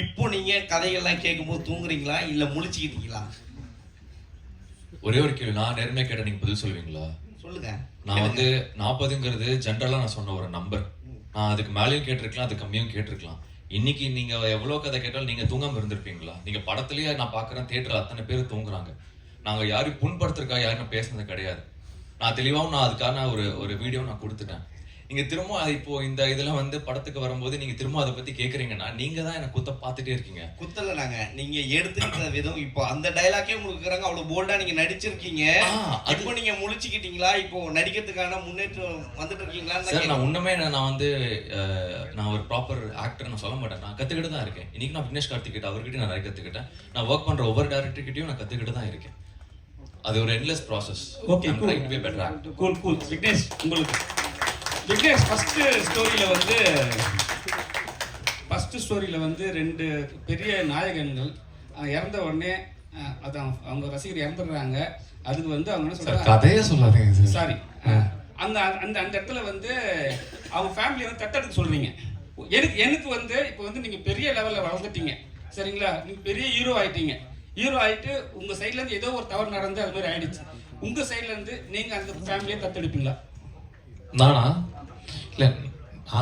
இப்போ நீங்க கதைகள்லாம் கேட்கும்போது தூங்குறீங்களா இல்ல முழிச்சுக்கிட்டீங்களா? ஒரே ஒரு கேள்வி, நான் நேர்மையா கேட்ட நீங்க பதில் சொல்லுவீங்களா? சொல்லுங்க. நான் வந்து 40ங்கிறது ஜென்ரலா நான் சொன்ன ஒரு நம்பர். நான் அதுக்கு மேலேயும் கேட்டிருக்கலாம், அது கம்மியும் கேட்டிருக்கலாம். இன்னைக்கு நீங்க எவ்வளவு கதை கேட்டாலும் நீங்க தூங்காம இருந்திருப்பீங்களா? நீங்க படத்துலயே நான் பாக்குறேன், தியேட்டர்ல அத்தனை பேர் தூங்குறாங்க. நாங்க யாரும் புண்படுத்திருக்கா யாரும் பேசுனது கிடையாது. நான் தெளிவாகவும் நான் அதுக்கான ஒரு வீடியோ நான் கொடுத்துட்டேன். நீங்க திரும்ப இப்போ இந்த இதுல வந்து படத்துக்கு வரும்போது நீங்க திரும்ப அதை பத்தி கேக்குறீங்கன்னா நீங்க தான் எனக்கு குத்த பார்த்துட்டே இருக்கீங்க. குத்தல நாங்க நீங்க எடுத்துக்கிட்ட விதம் இப்போ அந்த டைலாக்கே உங்களுக்கு இருக்கிறாங்க, அவ்வளவு போல்டா நீங்க நடிச்சிருக்கீங்க. இப்போ நீங்க முழிச்சுக்கிட்டீங்களா? இப்போ நடிக்கிறதுக்கான முன்னேற்றம் வந்துட்டு இருக்கீங்களா? சார் நான் உண்மையே நான் வந்து நான் ஒரு ப்ராப்பர் ஆக்டர் நான் சொல்ல மாட்டேன். நான் கத்துக்கிட்டு தான் இருக்கேன். இன்னைக்கு நான் விக்னேஷ் கார்த்திகிட்ட அவர்கிட்ட நான் நிறைய கத்துக்கிட்டேன். நான் ஒர்க் பண்ற ஒவ்வொரு டைரக்டர்கிட்டயும் நான் கத்துக்கிட்டு தான் இருக்கேன். அது ஒரு endless process. Okay, cool. Vignesh, உங்களுக்கு விக்னேஷ் ஃபர்ஸ்ட் ஸ்டோரியில வந்து ரெண்டு பெரிய நாயகன்கள் இறந்த உடனே அதான் அவங்க ரசிகர் இறந்துடுறாங்க. அதுக்கு வந்து அவங்க என்ன சொல்றாங்க, கதையே சொல்லாதீங்க சாரி, அந்த அந்த அந்த இடத்துல வந்து அவங்க ஃபேமிலி வந்து தத்தெடுக்க சொல்றீங்க. எனக்கு வந்து இப்போ வந்து நீங்க பெரிய லெவல்ல வளர்ந்துட்டீங்க, சரிங்களா? நீங்க பெரிய ஹீரோ ஆயிட்டீங்க. ஹீரோ ஆயிட்டு உங்க சைட்ல இருந்து ஏதோ ஒரு தவறு நடந்து அது மாதிரி ஆயிடுச்சு. உங்க சைட்ல இருந்து நீங்க அந்த ஃபேமிலியை தத்தெடுப்பீங்களா? நானா? இல்ல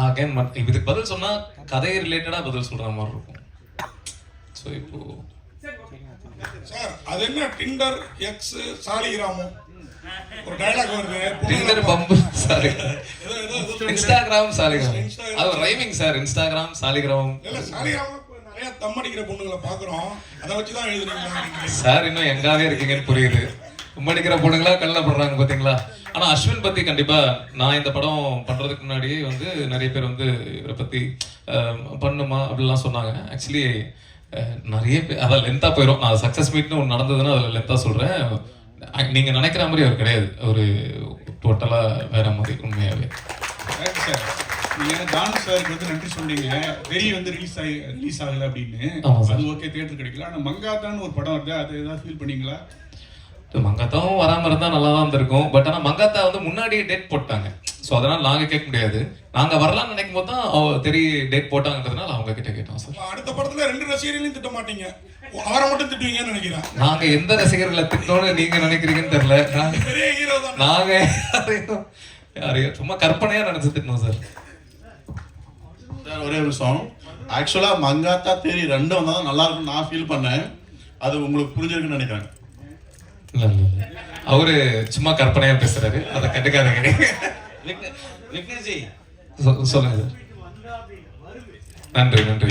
அகைன் இதுக்கு பதில் சொன்னா கதை ரிலேட்டடா பதில் சொல்ற மாதிரி இருக்கும். சோ இப்போ சார் அது என்ன டிண்டர் எக்ஸ் சாலிகிராமம் ஒரு டயலாக் வருது. Tinder pump sorry, Instagram Saligram, அது ரைமிங் சார். இன்ஸ்டாகிராம் சாலிகிராம் இல்ல, சாலிகிராம் நிறைய தம்மடிக்கிற பொண்ணுங்களை பாக்குறோம், அதை வச்சுதான் எழுதுறீங்களா சார்? இன்னும் எங்காவே இருக்கீங்கன்னு புரியுது. உம்மடிக்கிற பொண்ணுங்களா கல்லப்படுறாங்க பாத்தீங்களா? ஆனா அஸ்வின் பத்தி கண்டிப்பா நான் இந்த படம் பண்றதுக்கு முன்னாடியே வந்து நிறைய பேர் வந்து இவரை பத்தி பண்ணுமா அப்படிலாம் சொன்னாங்க. ஆக்சுவலி நிறைய பேர் அதான் லென்த்தா போயிடும். நான் சக்சஸ் மீட்னு ஒன்று நடந்ததுன்னா அதில் லென்த்தா சொல்றேன். நீங்க நினைக்கிற மாதிரி அவர் கிடையாது, ஒரு டோட்டலா வேற மாதிரி உண்மையாவே. சார் நீங்க டான் சாருக்கு வந்து நன்றி சொன்னீங்க, வெறி வந்து ரிலீஸ் ஆகல அப்படின்னு. அது ஓகே, தியேட்டர் கிடைக்கல. ஆனா மங்காத்தான்னு ஒரு படம் வருது, அது ஏதாவது ஃபீல் பண்ணீங்களா? மங்காத்தாவும் வராம இருந்தா நல்லா தான் இருந்திருக்கும். பட் ஆனா மங்காத்தா வந்து முன்னாடியே டேட் போட்டாங்க. ஸோ அதனால நாங்க கேட்க முடியாது. நாங்க வரலாம்னு நினைக்கும் போது தான் தெரிய டேட் போட்டாங்கிறதுனால அவங்க கிட்ட கேட்டோம். சார் அடுத்த படத்துல ரெண்டு ரசிகர்களையும் திட்ட மாட்டீங்க, அவரை மட்டும் திட்டுவீங்கன்னு நினைக்கிறேன். நாங்க எந்த ரசிகர்களை திட்டோம்னு நீங்க நினைக்கிறீங்கன்னு தெரியல. பெரிய ஹீரோ தான் நாங்க யாரையும் சும்மா கற்பனையா நினைச்சு திட்டோம் சார். ஒரே ஒரு சாங் ஆக்சுவலா மங்காத்தா தேரி ரெண்டும் வந்தாலும் நல்லா இருக்கும்னு நான் ஃபீல் பண்ணேன். அது உங்களுக்கு புரிஞ்சிருக்குன்னு நினைக்கிறேன். அவரு சும்மா கற்பனையா பேசுறாரு, அதை கண்டுக்காதீங்க. விக்னேஷ்ஜி சொல்லுங்க சார். நன்றி சார், நன்றி.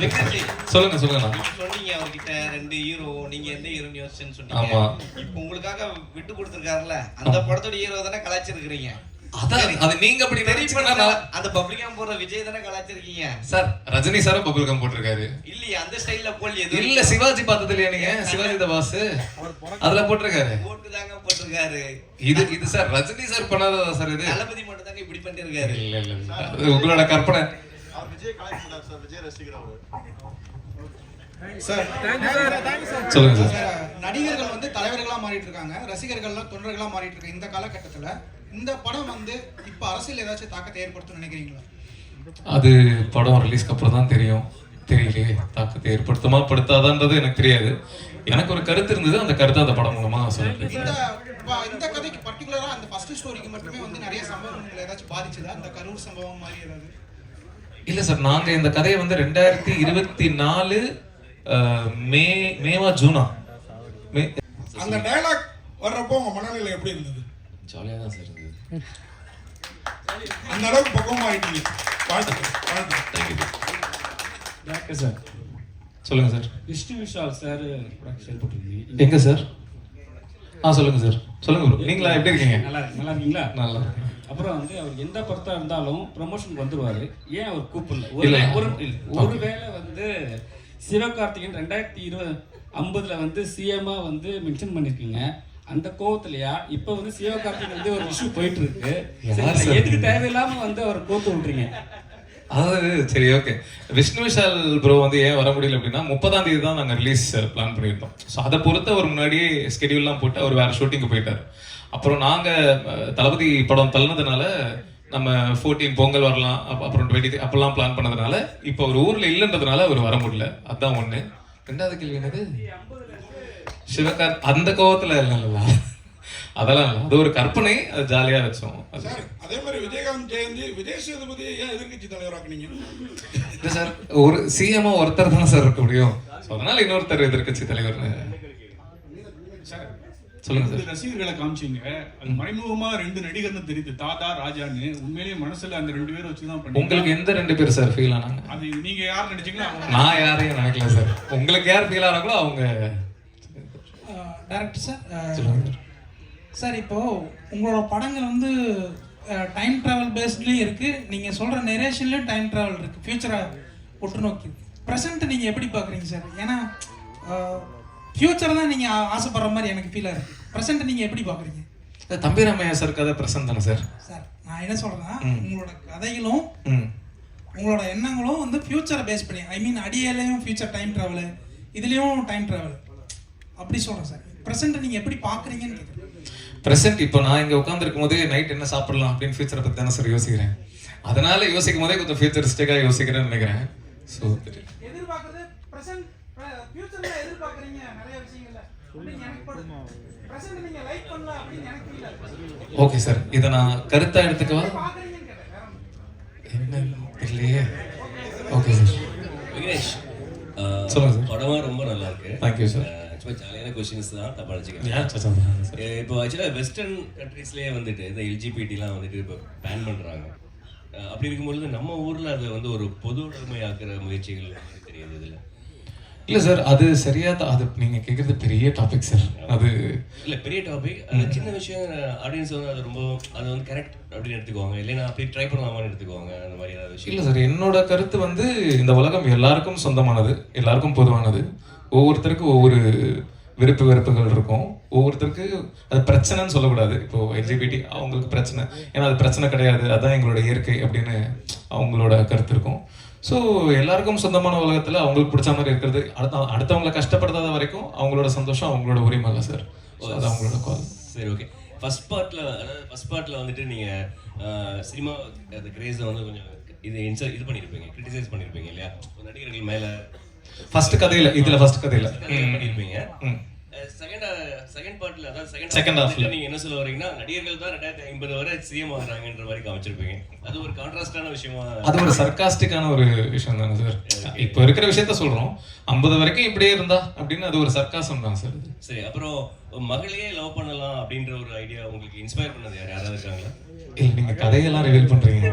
விக்னேஷ்ஜி சொல்லுங்க சொன்னீங்க அவர்கிட்ட ரெண்டு ஹீரோ, நீங்க எந்த ஹீரோன்னு யோசிச்சுன்னு சொன்னீங்க. ஆமா, இப்போ உங்களுக்காக விட்டு கொடுத்துருக்காருல்ல, அந்த படத்தோட ஹீரோ தானே கலாச்சிருக்கிறீங்க. அதான் அது நீங்க அப்படி தெரியுமா? அந்த பப்ளிகம் போடுற விஜய் தானே கலாச்சிருக்கீங்க சார். ரஜினி சார் பப்ளிகம் போட்டிருக்காரு இல்லையா? அந்த ஸ்டைல்ல போல் எது இல்ல. சிவாஜி பார்த்தது இல்லையா நீங்க? சிவாஜி த பாஸ் அதுல போட்டிருக்காரு, போட்டுதாங்க போட்டிருக்காரு. இது சார் ரஜினி சார் பண்ணாததா சார்? இது தளபதி மட்டும் தாங்க இப்படி பண்ணிருக்காரு. இல்ல உங்களோட கற்பனை. விஜய் கலெக்ட் பண்ணார் சார், விஜய் ரசிகர் அவரு. சார் சொல்லுங்க சார். நடிகர்கள் வந்து தலைவர்களா மாறிட்டு இருக்காங்க, ரசிகர்கள்லாம் தொண்டர்களா மாறிட்டு இருக்காங்க. இந்த காலகட்டத்துல இந்த படம் வந்து இப்ப அரசியல் ஏதாச்சும் தாக்கத்தை ஏற்படுத்தும் நினைக்கிறீங்களா? அது படம் ரிலீஸ்க்கு அப்புறம் தான் தெரியும். தெரியலையே, தாக்கத்தை ஏற்படுத்துமா படுத்தாதான்றது எனக்கு தெரியாது. எனக்கு ஒரு கருத்து இருந்தது, அந்த கருத்தை அந்த படம் மூலமா சொல்லிட்டு. இந்த கதைக்கு பர்டிகுலரா அந்த ஃபர்ஸ்ட் ஸ்டோரிக்கு மட்டுமே வந்து நிறைய சம்பவங்கள் ஏதாச்சும் பாதிச்சதா? அந்த கரூர் சம்பவம் மாதிரி ஏதாவது? இல்ல சார், நாங்க இந்த கதையை வந்து 2024 மேவா ஜூனா அந்த டயலாக் வர்றப்போ உங்க மனநிலை எப்படி இருந்தது? ஜாலியா தான் சார் இருந்தது. அந்த அளவுக்கு பக்குவமாயிட்டீங்க. சார் சொல்லுங்க சார். விஷ்ணு விஷால் சார் செயல்பட்டு எங்க சார்? சொல்லுங்க சார், சொல்லுங்க ப்ரோ. நீங்களா எப்படி இருக்கீங்க? நல்லா இருக்கீங்களா? நல்லா. அப்புறம் வந்து அவர் எந்த படத்தா இருந்தாலும் ப்ரமோஷனுக்கு வந்துருவாரு. ஏன் அவர் கூப்பிடல? ஒருவேளை வந்து சிவகார்த்திகேயன் 2050 வந்து சிஎம்மா வந்து மென்ஷன் பண்ணிருக்கீங்க. அந்த கோவத்திலயா இப்ப வந்து சிவகார்த்திகேயன் வந்து ஒரு இஷ்யூ போயிட்டு இருக்கு, எதுக்கு தேவையில்லாம வந்து அவர் கோத்து விட்டுறீங்க? அதாவது சரி, ஓகே. விஷ்ணு விஷால் ப்ரோ வந்து ஏன் வர முடியல அப்படின்னா 30ஆம் தேதி தான் நாங்கள் ரிலீஸ் பிளான் பண்ணியிருந்தோம். ஸோ அதை பொறுத்து அவர் முன்னாடியே ஸ்கெடியூல்லாம் போட்டு அவர் வேற ஷூட்டிங்கு போயிட்டார். அப்புறம் நாங்கள் தளபதி படம் தள்ளினதுனால நம்ம 14 பொங்கல் வரலாம் அப்புறம் 20 அப்பெல்லாம் பிளான் பண்ணதுனால இப்போ அவர் ஊர்ல இல்லைன்றதுனால அவர் வர முடியல. அதான் ஒண்ணு. ரெண்டாவது கேள்வி என்னது? சிவகார்த் அந்த கோவத்துல இல்லைல்ல, அதெல்லாம் இல்லை, அது ஒரு கற்பனை, அது ஜாலியா வச்சோம். அது அதே மாதிரி விஜயகாந்த் ஜெயந்தி விஜய் சேதுபதி ஏன் எதிர்கட்சி தலைவராக்குனீங்க? இல்லை சார், ஒரு சிஎம்ஓ ஒருத்தர் தான் சார் இருக்க முடியும். ஸோ அதனால இன்னொருத்தர் எதிர்கட்சி தலைவர்னு சார் சொல்லுங்க சார். ரசிகர்களை காமிச்சீங்க, அது மறைமுகமா 2 நடிகர்னு தெரியுது, தாதா ராஜான்னு. உண்மையிலேயே மனசுல அந்த 2 பேரை வச்சுதான் பண்ணி. உங்களுக்கு எந்த 2 பேர் சார் ஃபீல் ஆனாங்க? அது நீங்க யார் நடிச்சீங்களோ நான் யாரையும் நினைக்கல சார். உங்களுக்கு யார் ஃபீல் ஆனாங்களோ அவங்க. டைரக்டர் சார், சொல்லுங்க சார். சார் இப்போ உங்களோட படங்கள் வந்து டைம் டிராவல் பேஸ்ட்லேயும் இருக்கு, நீங்க சொல்ற நெரேஷன்லயும் டைம் டிராவல் இருக்கு, ஃபியூச்சரை உற்று நோக்கி. ப்ரெசென்ட் நீங்க எப்படி பாக்குறீங்க சார்? ஏன்னா ஃபியூச்சர் தான் நீங்க ஆசைப்படுற மாதிரி எனக்கு ஃபீல் ஆகுது. ப்ரெசென்ட் நீங்க எப்படி பாக்குறீங்க? தம்பி ராமையா சார் கதை பிரசன்ட் தானே சார்? சார் நான் என்ன சொல்றேன்னா, உங்களோட கதைகளும் உங்களோட எண்ணங்களும் வந்து ஃபியூச்சரை பேஸ் பண்ணி, ஐ மீன் அடியிலையும் ஃபியூச்சர் டைம் டிராவல், இதுலயும் டைம் டிராவல் அப்படி சொல்றேன் சார். ப்ரெசென்ட் நீங்க எப்படி பாக்குறீங்கன்னு கேட்குறேன். ப்ரெசென்ட் இப்போ நான் இங்கே உட்காந்துருக்கும் போது நைட் என்ன சாப்பிடலாம் அப்படின்னு ஃபியூச்சரை பற்றி தானே சார் யோசிக்கிறேன். அதனால யோசிக்கும் போதே கொஞ்சம் ஃபியூச்சரிஸ்டிக்காக யோசிக்கிறேன்னு நினைக்கிறேன். ஸோ எதிர்பார்க்கறது ப்ரெசென்ட், ஃபியூச்சர்ல எதிர்பார்க்கறீங்க நிறைய விஷயங்கள்ல ப்ரெசென்ட் நீங்க லைக் பண்ணலாம் அப்படின்னு எனக்கு ஃபீல் ஆகுது. ஓகே சார், இதை நான் கருத்தா எடுத்துக்கவா? பாக்குறீங்கன்னு கேட்டேன். என்ன இல்லையே. ஓகே சார், விக்னேஷ், சொல்லுங்க சார். படமா ரொம்ப நல்லா இருக்கு. Thank you sir. ஆக்சுவலாக ஜாலியான கொஸ்டின்ஸ் தான், தப்பா நினச்சிக்கிறேன். இப்போ ஆக்சுவலாக வெஸ்டர்ன் கண்ட்ரீஸ்லேயே வந்துட்டு இந்த எல்ஜிபிடிலாம் வந்துட்டு இப்போ பேன் பண்ணுறாங்க. அப்படி இருக்கும்பொழுது நம்ம ஊரில் அதை வந்து ஒரு பொது உடைமையாக்குற முயற்சிகள் தெரியுது இதில். இல்லை சார், அது சரியா தான். அது நீங்கள் கேட்குறது பெரிய டாபிக் சார். அது இல்லை பெரிய டாபிக், அது சின்ன விஷயம். ஆடியன்ஸ் வந்து அது ரொம்ப அது வந்து கரெக்ட் அப்படின்னு எடுத்துக்குவாங்க, இல்லைன்னா அப்படி ட்ரை பண்ணலாமான்னு எடுத்துக்குவாங்க. அந்த மாதிரி ஏதாவது விஷயம் இல்லை சார், என்னோட கருத்து வந்து இந்த உலகம் எல்லாருக்கும் சொந்தமானது, எல்லாருக்கும் பொதுவானது. ஒவ்வொருத்தருக்கும் ஒவ்வொரு விருப்பு வெறுப்புகள் இருக்கும். ஒவ்வொருத்தருக்கு அது பிரச்சனைன்னு சொல்லக்கூடாது. இப்போ எல்ஜிபிடி அவங்களுக்கு பிரச்சனை, ஏன்னா அது பிரச்சனை கிடையாது, அதுதான் எங்களோட இயற்கை அப்படின்னு அவங்களோட கருத்து இருக்கும். ஸோ எல்லாருக்கும் சொந்தமான உலகத்தில் அவங்களுக்கு பிடிச்ச மாதிரி இருக்கிறது, அடுத்தவங்களை கஷ்டப்படுத்தாத வரைக்கும் அவங்களோட சந்தோஷம் அவங்களோட உரிமை இல்லை சார். அது அவங்களோட கால். சரி, ஓகே. ஃபர்ஸ்ட் பார்ட்டில் வந்துட்டு நீங்கள் சினிமா அந்த கிரேஸை வந்து கொஞ்சம் இது பண்ணியிருப்பீங்க, கிரிட்டிசைஸ் பண்ணியிருப்பீங்க இல்லையா நடிகர்கள் மேலே. ஃபர்ஸ்ட் கதையில இதுல ஃபர்ஸ்ட் கதையில பண்ணிருப்பீங்க. செகண்ட் பார்ட்ல அதாவது செகண்ட் ஹாஃப்ல நீங்க என்ன சொல்ல வரீங்கன்னா நடிகர்கள் தான் 2050 வரை சிஎம் ஆகுறாங்கன்ற மாதிரி காமிச்சிருப்பீங்க. அது ஒரு கான்ட்ராஸ்டான விஷயமா? அது ஒரு சர்காஸ்டிக்கான ஒரு விஷயம் தானே சார். இப்போ இருக்கிற விஷயத்த சொல்றோம், 50 வரைக்கும் இப்படியே இருந்தா அப்படின்னு அது ஒரு சர்காசம் தான் சார். சரி, அப்புறம் மகளையே லவ் பண்ணலாம் அப்படின்ற ஒரு ஐடியா உங்களுக்கு இன்ஸ்பயர் பண்ணது யாராவது இருக்காங்களா? இல்ல, நீங்க கதையெல்லாம் ரிவீல் பண்றீங்க.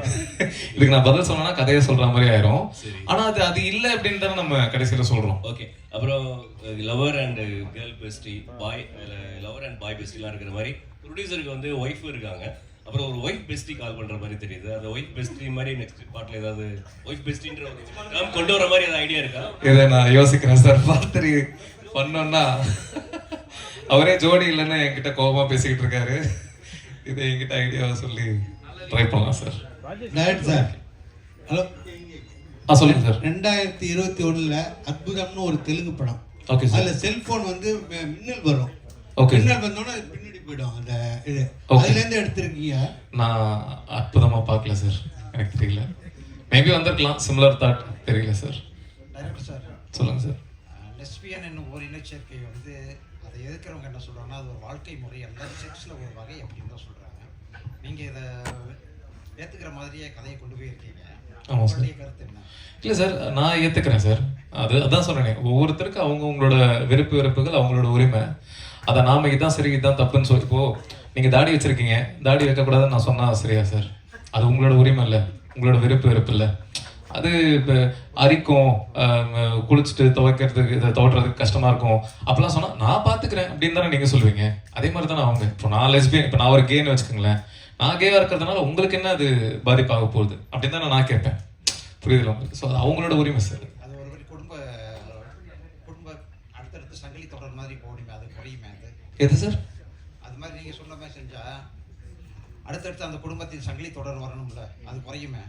இதுக்கு நான் பதில் சொன்னா கதையை சொல்ற மாதிரி ஆயிரும். ஆனா அது இல்ல அப்படின்னு தானே நம்ம கடைசியில சொல்றோம். ஓகே, அப்புறம் lover and girl bestie, lover and boy பெஸ்டிலாம் இருக்கிற மாதிரி ப்ரொடியூசருக்கு வந்து ஒய்ஃப் இருக்காங்க. அப்புறம் ஒரு ஒய்ஃப் பெஸ்டி கால் பண்ற மாதிரி தெரியுது. அந்த ஒய்ஃப் பெஸ்டி மாதிரி நெக்ஸ்ட் பார்ட்ல ஏதாவது ஒய்ஃப் பெஸ்டின்ற ஒரு டேர்ம் கொண்டு வர மாதிரி ஏதாவது ஐடியா இருக்கா? இதை நான் யோசிக்கிறேன் சார். பார்த்து பண்ணோம்னா அவரே ஜோடி இல்லைன்னு என்கிட்ட கோபமா பேசிக்கிட்டு இருக்காரு. இதை என்கிட்ட ஐடியாவை சொல்லி ட்ரை பண்ணலாம் சார். சார் ஹலோ, சொல்லுங்க சார். 2021 அற்புதம்னு ஒரு தெலுங்கு படம். Okay sir. அதுல செல்போன் வந்து மின்னல் வரும். ஓகே, மின்னல் வந்தோன்னா பின்னாடி போயிடும். அந்த இது அதுல இருந்து எடுத்திருக்கீங்க. நான் அற்புதமா பார்க்கல சார், எனக்கு தெரியல. மேபி வந்திருக்கலாம், சிமிலர் தாட், தெரியல சார். டைரக்டர் சார் சொல்லுங்க சார். லெஸ்பியன் என்னும் ஒரு இனச்சேர்க்கை வந்து அதை எதிர்க்கிறவங்க என்ன சொல்றாங்கன்னா அது ஒரு வாழ்க்கை முறை அல்ல, செக்ஸ்ல ஒரு வகை அப்படின்னு தான் சொல்றாங்க. நீங்க இதை ஏத்துக்கிற மாதிரியே கதையை கொண்டு போயிருக்கீங்க. ஆமாம் சார். கருத்து என்ன? இல்லை சார், நான் ஏற்றுக்கிறேன் சார். அதான் சொன்னேன், ஒவ்வொருத்தருக்கும் அவங்கவுங்களோட விருப்பு வெறுப்புகள் அவங்களோட உரிமை. அதை நாம இதான் சரி இதான் தப்புன்னு சொல்லி, இப்போ நீங்கள் தாடி வச்சிருக்கீங்க, தாடி வைக்கக்கூடாதுன்னு நான் சொன்னா சரியா சார்? அது உங்களோட உரிமை இல்லை, உங்களோட விருப்பு வெறுப்பு இல்லை. அது இப்போ அரிக்கும், குளிச்சுட்டு துவைக்கிறதுக்கு இதை துவட்டுறதுக்கு கஷ்டமா இருக்கும் அப்பெல்லாம் சொன்னா நான் பார்த்துக்கிறேன் அப்படின்னு தானே நீங்கள் சொல்லுவீங்க. அதே மாதிரி தானே அவங்க. இப்போ நான் லெஸ்பியன், இப்போ நான் ஒரு கேன்னு வச்சுக்கோங்களேன், நான் கேவா இருக்கிறதுனால உங்களுக்கு என்ன அது பாதிப்பாக போகுது அப்படின்னு தானே நான் கேட்பேன். புரியுதுல உங்களுக்கு? ஸோ அது அவங்களோட உரிமை சார். அது ஒரு குடும்ப அடுத்தடுத்து சங்கிலி தொடர் மாதிரி போடுமே, அது குறையுமே அது. எது சார்? அது மாதிரி நீங்க சொன்ன மாதிரி செஞ்சா அடுத்தடுத்து அந்த குடும்பத்தின் சங்கிலி தொடர் வரணும்ல, அது குறையுமே.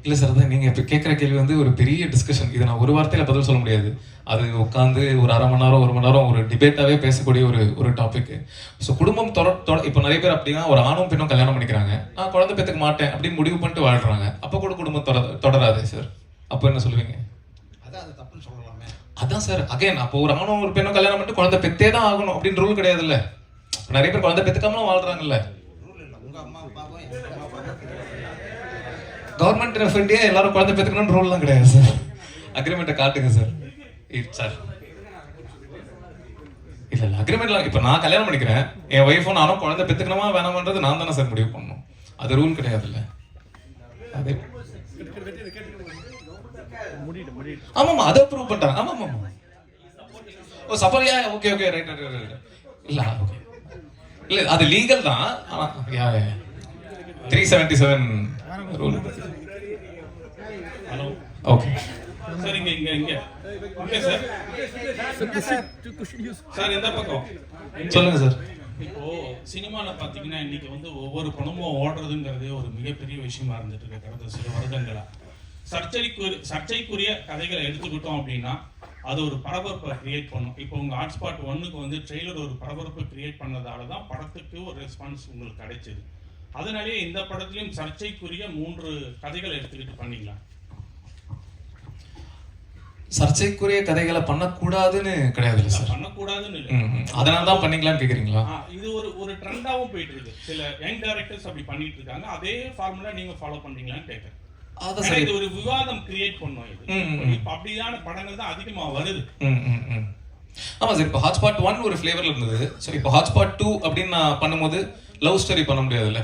இல்லை சார், அதான் நீங்கள் இப்போ கேட்குற கேள்வி வந்து ஒரு பெரிய டிஸ்கஷன். இதை நான் ஒரு வார்த்தையில் பதில் சொல்ல முடியாது. அது உட்காந்து ஒரு அரை மணி நேரம் 1 மணி நேரம் ஒரு டிபேட்டாகவே பேசக்கூடிய ஒரு டாபிக். ஸோ குடும்பம் இப்போ நிறைய பேர் அப்படின்னா ஒரு ஆணும் பெண்ணும் கல்யாணம் பண்ணிக்கிறாங்க, நான் குழந்தை பெற்றுக்க மாட்டேன் அப்படின்னு முடிவு பண்ணிட்டு வாழ்றாங்க. அப்போ கூட குடும்பம் தொடராது சார். அப்போ என்ன சொல்லுவீங்க? அதான் அது தப்புன்னு சொல்லலாமே. அதான் சார், அகைன் அப்போ ஒரு ஆணும் ஒரு பெண்ணும் கல்யாணம் பண்ணிட்டு குழந்தை பெற்றே தான் ஆகணும் அப்படின்னு ரூல் கிடையாதுல்ல. நிறைய பேர் குழந்தை பெற்றுக்காமலும் வாழ்றாங்கல்ல. ரூல் இல்லை, உங்கள் அம்மா அப்பாவும் எங்கள் அம்மா அப்பாவும் கவர்மெண்ட் ஆஃப் இந்தியா எல்லாரும் குழந்தை பெற்றுக்கணும்னு ரூல்லாம் கிடையாது சார். அக்ரிமெண்ட்டை காட்டுங்க சார். சார் இல்லை அக்ரிமெண்ட்லாம் இப்போ நான் கல்யாணம் பண்ணிக்கிறேன், என் ஒய்ஃபும் நானும் குழந்தை பெற்றுக்கணுமா வேணாமன்றது நான் தானே சார் முடிவு பண்ணணும். அது ரூல் கிடையாதுல்ல. அதே ஆமாம்மா, அதை ப்ரூவ் பண்ணிட்டாங்க. ஆமாம். ஓ சப்போர்ட், ஓகே ரைட். இல்லை ஓகே, இல்லை அது லீகல் தான். 377 ரூல். ஹலோ, ஓகே சார் இங்க ஓகே சார். சார் இந்த பக்கம் சொல்லுங்க சார். இப்போ சினிமாவில் பார்த்தீங்கன்னா இன்னைக்கு வந்து ஒவ்வொரு படமும் ஓடுறதுங்கிறதே ஒரு மிகப்பெரிய விஷயமா இருந்துட்டு இருக்கு கடந்த சில வருடங்களா. சர்ச்சைக்குரிய கதைகளை எடுத்துக்கிட்டோம் அப்படின்னா அது ஒரு பரபரப்பை கிரியேட் பண்ணும். இப்போ உங்க ஹாட்ஸ்பாட் 1க்கு வந்து ட்ரெய்லர் ஒரு பரபரப்பை கிரியேட் பண்ணதால தான் படத்துக்கு ஒரு ரெஸ்பான்ஸ் உங்களுக்கு கிடைச்சது. அதனாலேயே இந்த படத்துலையும் சர்ச்சைக்குரிய 3 கதைகளை எடுத்துக்கிட்டு பண்ணீங்களா? சர்ச்சைக்குரிய கதைகளை பண்ணக்கூடாதுன்னு கிடையாது சார். பண்ணக்கூடாதுன்னு அதனால தான் பண்ணீங்களான்னு கேக்குறீங்களா? இது ஒரு ட்ரெண்டாவும் போயிட்டு இருக்கு. சில யங் டைரக்டர்ஸ் அப்படி பண்ணிட்டு இருக்காங்க. அதே ஃபார்முலா நீங்க ஃபாலோ பண்றீங்களான்னு கேட்கறேன். இது ஒரு விவாதம் கிரியேட் பண்ணும். இது இப்ப அப்படியான படங்கள் தான் அதிகமா வருது. ஆமா சார், இப்போ ஹாட்ஸ்பாட் 1 ஒரு ஃபிளேவர்ல இருந்தது. ஸோ இப்போ ஹாட்ஸ்பாட் 2 அப்படின்னு நான் பண்ணும்போது லவ் ஸ்டோரி பண்ண முடியாதுல்ல.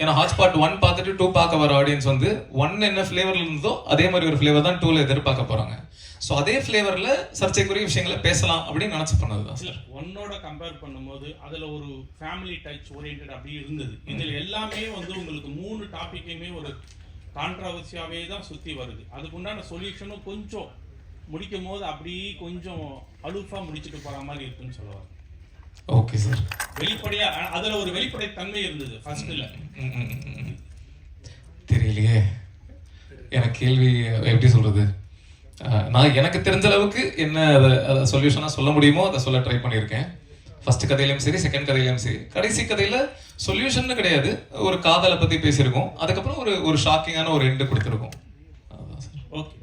ஏன்னா ஹாட்ஸ்பாட் 1 பார்த்துட்டு 2 பார்க்க வர ஆடியன்ஸ் வந்து 1 என்ன ஃபிளேவர்ல இருந்ததோ அதே மாதிரி ஒரு ஃபிளேவர் தான் 2ல எதிர்பார்க்க போறாங்க. ஸோ அதே ஃபிளேவர்ல சர்ச்சைக்குரிய விஷயங்களை பேசலாம் அப்படின்னு நினைச்சு பண்ணதுதான் சார். 1ஓட கம்பேர் பண்ணும்போது அதுல ஒரு ஃபேமிலி டச் ஓரியன்டட் அப்படி இருந்தது. இதுல எல்லாமே வந்து உங்களுக்கு 3 டாபிக்கையுமே ஒரு கான்ட்ரவர்சியாவே தான் சுத்தி வருது. அதுக்குண்டான சொல்யூஷனும் கொஞ்சம் முடிக்கும் போது அப்படி கொஞ்சம் அலுஃபா முடிச்சுட்டு போற மாதிரி இருக்குன்னு சொல்லுவாங்க. Okay sir. வெளிப்படையா அதுல ஒரு வெளிப்படை தன்மை இருந்தது ஃபர்ஸ்ட்ல. தெரியலையே, எனக்கு கேள்வி எப்படி சொல்றது. நான் எனக்கு தெரிஞ்ச அளவுக்கு என்ன அதை சொல்யூஷனா சொல்ல முடியுமோ அதை சொல்ல ட்ரை பண்ணியிருக்கேன். ஃபர்ஸ்ட் கதையிலும் சரி, செகண்ட் கதையிலும் சரி. கடைசி கதையில சொல்யூஷன் கிடையாது, ஒரு காதலை பத்தி பேசியிருக்கோம். அதுக்கப்புறம் ஒரு ஷாக்கிங்கான ஒரு எண்டு கொடுத்துருக்கோம். ஓகே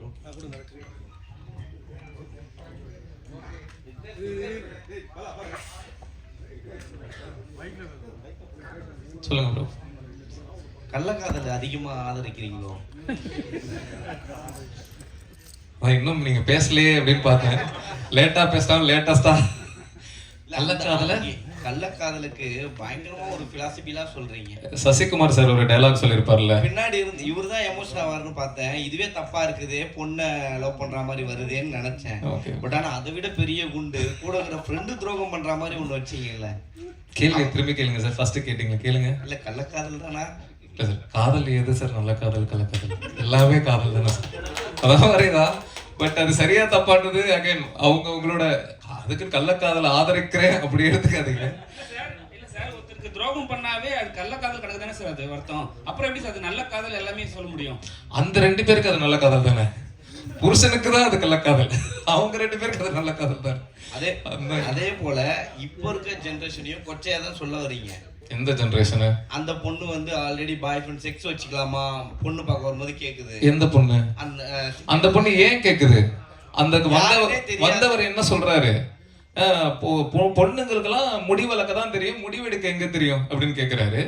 சொல்லுங்க ப்ரோ. கள்ளக்காதலை அதிகமா ஆதரிக்கிறீங்களோ? இன்னும் நீங்க பேசலையே அப்படின்னு பார்த்தேன். லேட்டா பேசலாம், லேட்டஸ்டா. கள்ளக்காதலுக்கு பயங்கரமா ஒரு பிலாசபிலாம் சொல்றீங்க. சசிகுமார் சார் ஒரு டயலாக் சொல்லியிருப்பார்ல, பின்னாடி இருந்து இவர் தான் எமோஷனல் ஆவார்னு பார்த்தேன். இதுவே தப்பா இருக்குது, பொண்ணை லவ் பண்ற மாதிரி வருதேன்னு நினைச்சேன். பட் ஆனா அதை விட பெரிய குண்டு கூட இருக்கிற ஃப்ரெண்டு துரோகம் பண்ற மாதிரி ஒண்ணு வச்சீங்கல்ல. கேளுங்க, திரும்பி கேளுங்க சார். ஃபர்ஸ்ட் கேட்டீங்க கேளுங்க. இல்ல கள்ளக்காதல் தானா? இல்ல சார், காதல் எது சார் நல்ல காதல் கள்ளக்காதல்? எல்லாமே காதல் தானே சார். அதான் வரையதா. பட் அது சரியா தப்பானது அகைன் அவங்க உங்களோட அதுக்கு கள்ளக்காதல் ஆதரிக்கிறேன் அப்படி எடுத்துக்காதீங்க. இல்ல சார், ஒருத்தருக்கு துரோகம் பண்ணாவே அது கள்ளக்காதல் கணக்கு தானே சார் அது அர்த்தம். அப்புறம் எப்படி சார் அது நல்ல காதல் எல்லாமே சொல்ல முடியும்? அந்த 2 பேருக்கு அது நல்ல காதல் தானே. புருஷனுக்கு தான் அது கள்ளக்காதல், அவங்க 2 பேருக்கு அது நல்ல காதல் தான். அதே போல இப்போ இருக்க ஜெனரேஷனையும் கொச்சையா தான் சொல்ல வரீங்க. எந்த ஜெனரேஷன்? அந்த பொண்ணு வந்து ஆல்ரெடி பாய் ஃப்ரெண்ட் செக்ஸ் வச்சுக்கலாமா பொண்ணு பார்க்க வரும்போது கேக்குது. எந்த பொண்ணு? அந்த பொண்ணு ஏன் கேக்குது? அந்த வந்தவர் என்ன சொல்றாரு? பொண்ணுங்களுக்கெல்லாம் முடிவளக்க தான் தெரியும், முடிவெடுக்க எங்க தெரியும் அப்படின்னு கேக்குறாரு.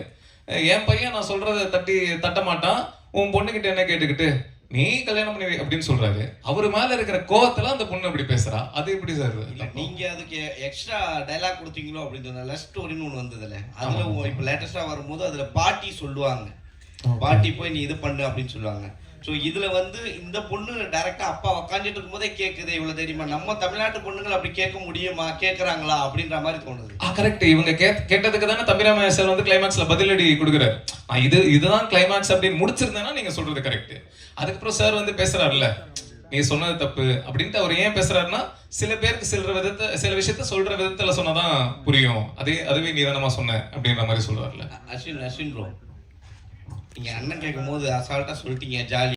என் பையன் நான் சொல்றதை தட்ட மாட்டான், உன் பொண்ணுகிட்ட என்ன கேட்டுக்கிட்டு நீ கல்யாணம் பண்ணி அப்படின்னு சொல்றாரு. அவரு மேல இருக்கிற கோவத்துல அந்த பொண்ணு அப்படி பேசுறா. அது எப்படி சார்? நீங்க அதுக்கு எக்ஸ்ட்ரா டயலாக் கொடுத்தீங்களோ அப்படின்னு லவ் ஸ்டோரின்னு ஒண்ணு வந்ததுல, அதுல இப்ப லேட்டஸ்டா வரும்போது அதுல பாட்டி சொல்லுவாங்க, பாட்டி போய் நீ இது பண்ணு அப்படின்னு சொல்லுவாங்க. ஸோ இதுல வந்து இந்த பொண்ணு டைரக்டா அப்பா உக்காந்துட்டு இருக்கும் போதே கேக்குது, இவ்வளவு தெரியுமா? நம்ம தமிழ்நாட்டு பொண்ணுங்கள் அப்படி கேட்க முடியுமா, கேட்கறாங்களா அப்படின்ற மாதிரி தோணுது. கரெக்ட். இவங்க கேட்டதுக்கு தானே தம்பிராம சார் வந்து கிளைமேக்ஸ்ல பதிலடி கொடுக்குறாரு. இதுதான் கிளைமேக்ஸ் அப்படின்னு முடிச்சிருந்தேன்னா நீங்க சொல்றது கரெக்ட். அதுக்கப்புறம் சார் வந்து பேசுறாருல்ல, நீ சொன்னது தப்பு அப்படின்ட்டு. அவர் ஏன் பேசுறாருன்னா, சில பேருக்கு சில விஷயத்த சொல்ற விதத்துல சொன்னதான் புரியும், அதுவே நீ தானமா சொன்ன அப்படின்ற மாதிரி சொல்றாருல்ல. அஸ்வின் ப்ரோ, நீங்க அண்ணன் கேட்கும் போது அசால்ட்டா சொல்லிட்டீங்க ஜாலி